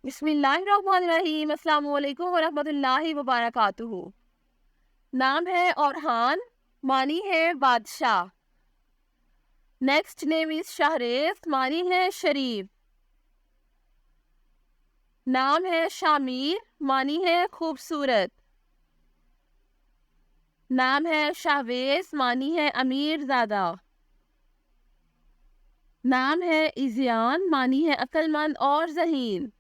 بسم اللہ الرحمن الرحیم۔ السلام علیکم ورحمۃ اللہ وبرکاتہ۔ نام ہے اورحان، معنی ہے بادشاہ۔ نیکسٹ نیم از شہریز، معنی ہے شریف۔ نام ہے شامیر، معنی ہے خوبصورت۔ نام ہے شاہویز، معنی ہے امیر زادہ۔ نام ہے ایزیان، معنی ہے عقل مند اور ذہین۔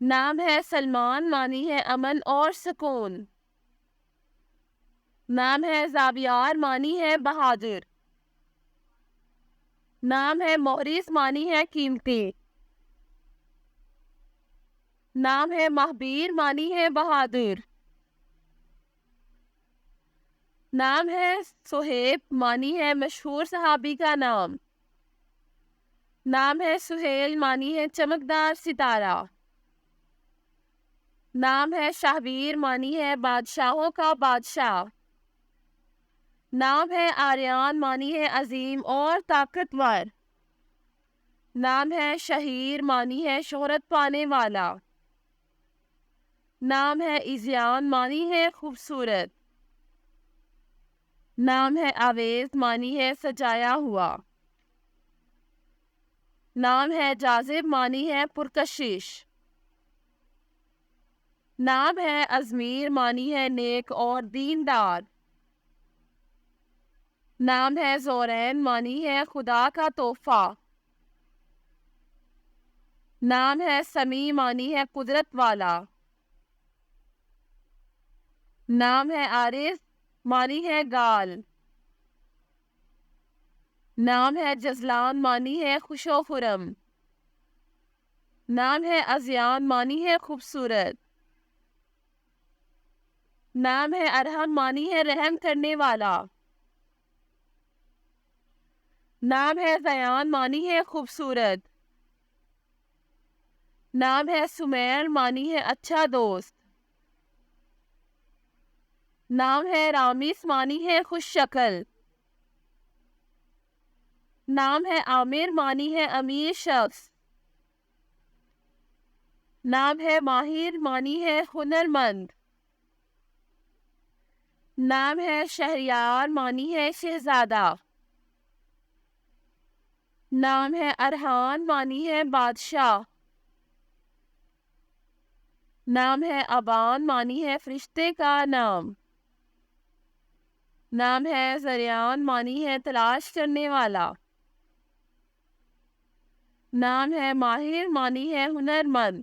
نام ہے سلمان، معنی ہے امن اور سکون۔ نام ہے زابیار، معنی ہے بہادر۔ نام ہے محرز، معنی ہے قیمتی۔ نام ہے مہبیر، معنی ہے بہادر۔ نام ہے سہیب، معنی ہے مشہور صحابی کا نام۔ نام ہے سہیل، معنی ہے چمکدار ستارہ۔ نام ہے شاہویر، معنی ہے بادشاہوں کا بادشاہ۔ نام ہے آریان، معنی ہے عظیم اور طاقتور۔ نام ہے شہیر، معنی ہے شہرت پانے والا۔ نام ہے ایزیان، معنی ہے خوبصورت۔ نام ہے آویز، معنی ہے سجایا ہوا۔ نام ہے جاذب، معنی ہے پرکشش۔ نام ہے ازمیر، معنی ہے نیک اور دیندار۔ نام ہے زورین، معنی ہے خدا کا تحفہ۔ نام ہے سمیع، معنی ہے قدرت والا۔ نام ہے عارف، معنی ہے گال۔ نام ہے جزلان، معنی ہے خوش و خرم۔ نام ہے ازیان، معنی ہے خوبصورت۔ نام ہے ارحم، معنی ہے رحم کرنے والا۔ نام ہے زیان، معنی ہے خوبصورت۔ نام ہے سمیر، معنی ہے اچھا دوست۔ نام ہے رامیس، معنی ہے خوش شکل۔ نام ہے عامر، معنی ہے امیر شخص۔ نام ہے ماہر، معنی ہے ہنر مند۔ نام ہے شہریار، معنی ہے شہزادہ۔ نام ہے ارحان، معنی ہے بادشاہ۔ نام ہے ابان، معنی ہے فرشتے کا نام۔ نام ہے زریان، معنی ہے تلاش کرنے والا۔ نام ہے ماہر، معنی ہے ہنر مند۔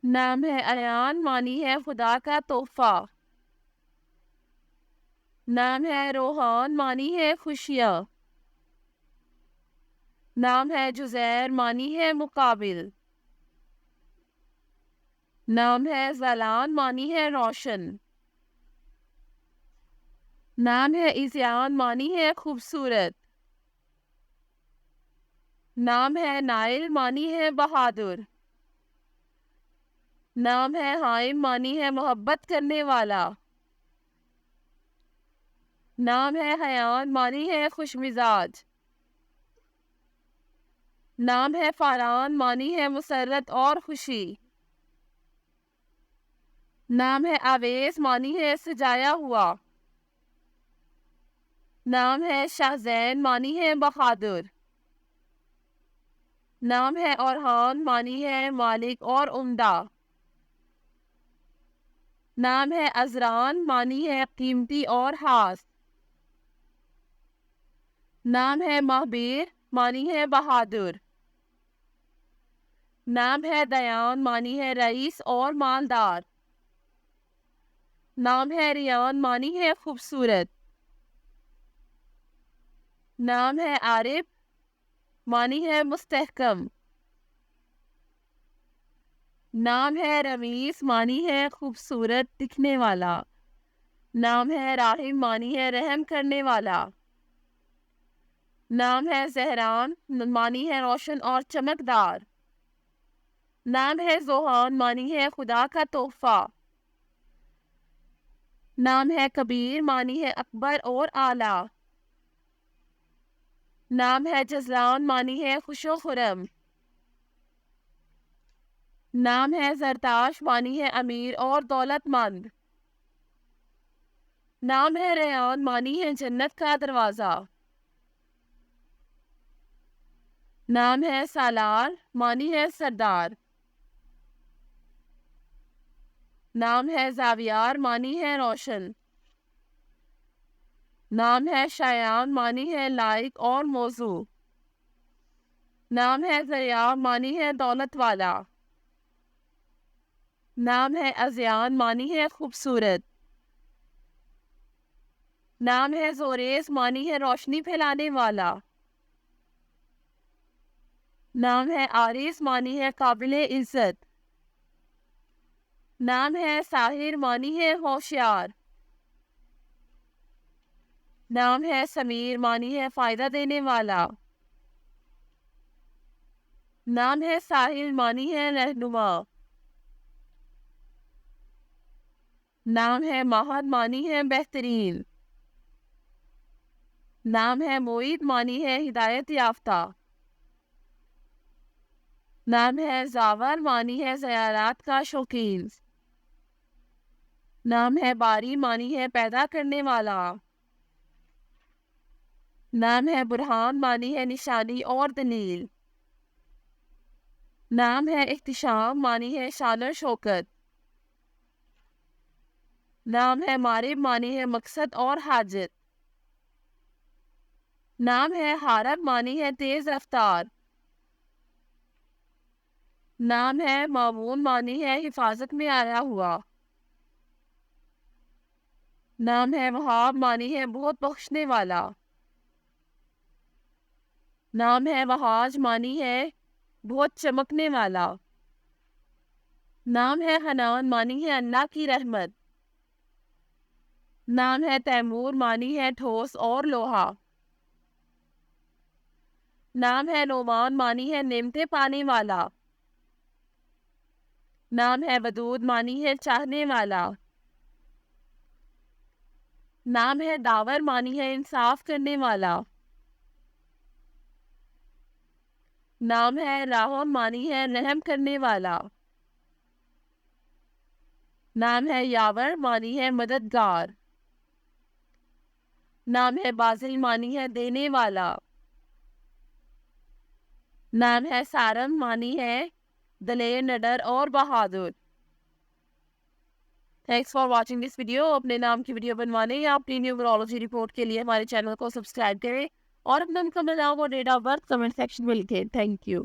نام ہے ایان، معنی ہے خدا کا تحفہ۔ نام ہے روحان، معنی ہے خوشیاں۔ نام ہے جزیر، معنی ہے مقابل۔ نام ہے زلان، معنی ہے روشن۔ نام ہے ایزیان، معنی ہے خوبصورت۔ نام ہے نائل، معنی ہے بہادر۔ نام ہے حائم، معنی ہے محبت کرنے والا۔ نام ہے حیان، معنی ہے خوش مزاج۔ نام ہے فاران، معنی ہے مسرت اور خوشی۔ نام ہے آویز، معنی ہے سجایا ہوا۔ نام ہے شاہزین، معنی ہے بہادر۔ نام ہے اورحان، معنی ہے مالک اور عمدہ۔ نام ہے ازران، معنی ہے قیمتی اور خاص۔ نام ہے مہبیر، معنی ہے بہادر۔ نام ہے دیان، معنی ہے رئیس اور مالدار۔ نام ہے ریان، معنی ہے خوبصورت۔ نام ہے عارف، معنی ہے مستحکم۔ نام ہے رمیس، معنی ہے خوبصورت دکھنے والا۔ نام ہے راحم، معنی ہے رحم کرنے والا۔ نام ہے زہران، معنی ہے روشن اور چمکدار۔ نام ہے زوحان، معنی ہے خدا کا تحفہ۔ نام ہے کبیر، معنی ہے اکبر اور اعلیٰ۔ نام ہے جزلان، معنی ہے خوش و خرم. نام ہے زرتاش، معنی ہے امیر اور دولت مند. نام ہے ریان، معنی ہے جنت کا دروازہ. نام ہے سالار، معنی ہے سردار. نام ہے زاویار، معنی ہے روشن. نام ہے شایان، معنی ہے لائق اور موضوع. نام ہے ضیاء، معنی ہے دولت والا. نام ہے ازیان، معنی ہے خوبصورت. نام ہے زوریز، معنی ہے روشنی پھیلانے والا. نام ہے عارف، معنی ہے قابل عزت. نام ہے ساحر، معنی ہے ہوشیار. نام ہے سمیر، معنی ہے فائدہ دینے والا. نام ہے ساحل، معنی ہے رہنما. نام ہے ماہر، معنی ہے بہترین. نام ہے معید، معنی ہے ہدایت یافتہ. نام ہے زاور، معنی ہے زیارات کا شوقین. نام ہے باری، معنی ہے پیدا کرنے والا. نام ہے برہان، معنی ہے نشانی اور دلیل. نام ہے احتشام، معنی ہے شان و شوکت. نام ہے مارب، معنی ہے مقصد اور حاجت. نام ہے حارب، معنی ہے تیز رفتار. نام ہے معمون، معنی ہے حفاظت میں آیا ہوا. نام ہے وہاب، معنی ہے بہت بخشنے والا. نام ہے وہاج، معنی ہے بہت چمکنے والا. نام ہے حنان، معنی ہے اللہ کی رحمت. نام ہے تیمور، معنی ہے ٹھوس اور لوہا. نام ہے نعمان، معنی ہے نعمتیں پانے والا. نام ہے ودود، معنی ہے چاہنے والا. نام ہے داور، معنی ہے انصاف کرنے والا. نام ہے راہم، معنی ہے رحم کرنے والا. نام ہے یاور، معنی ہے مددگار. نام ہے بازل، معنی ہے دینے والا. نام ہے سارم، معنی ہے دلیر، نڈر اور بہادر. Thanks for watching this video. اپنے نام کی ویڈیو بنوانے یا اپنی نیومرولوجی رپورٹ کے لیے ہمارے چینل کو سبسکرائب کریں اور اپنا مکمل نام اور date of birth comment section میں لکھیں. Thank you.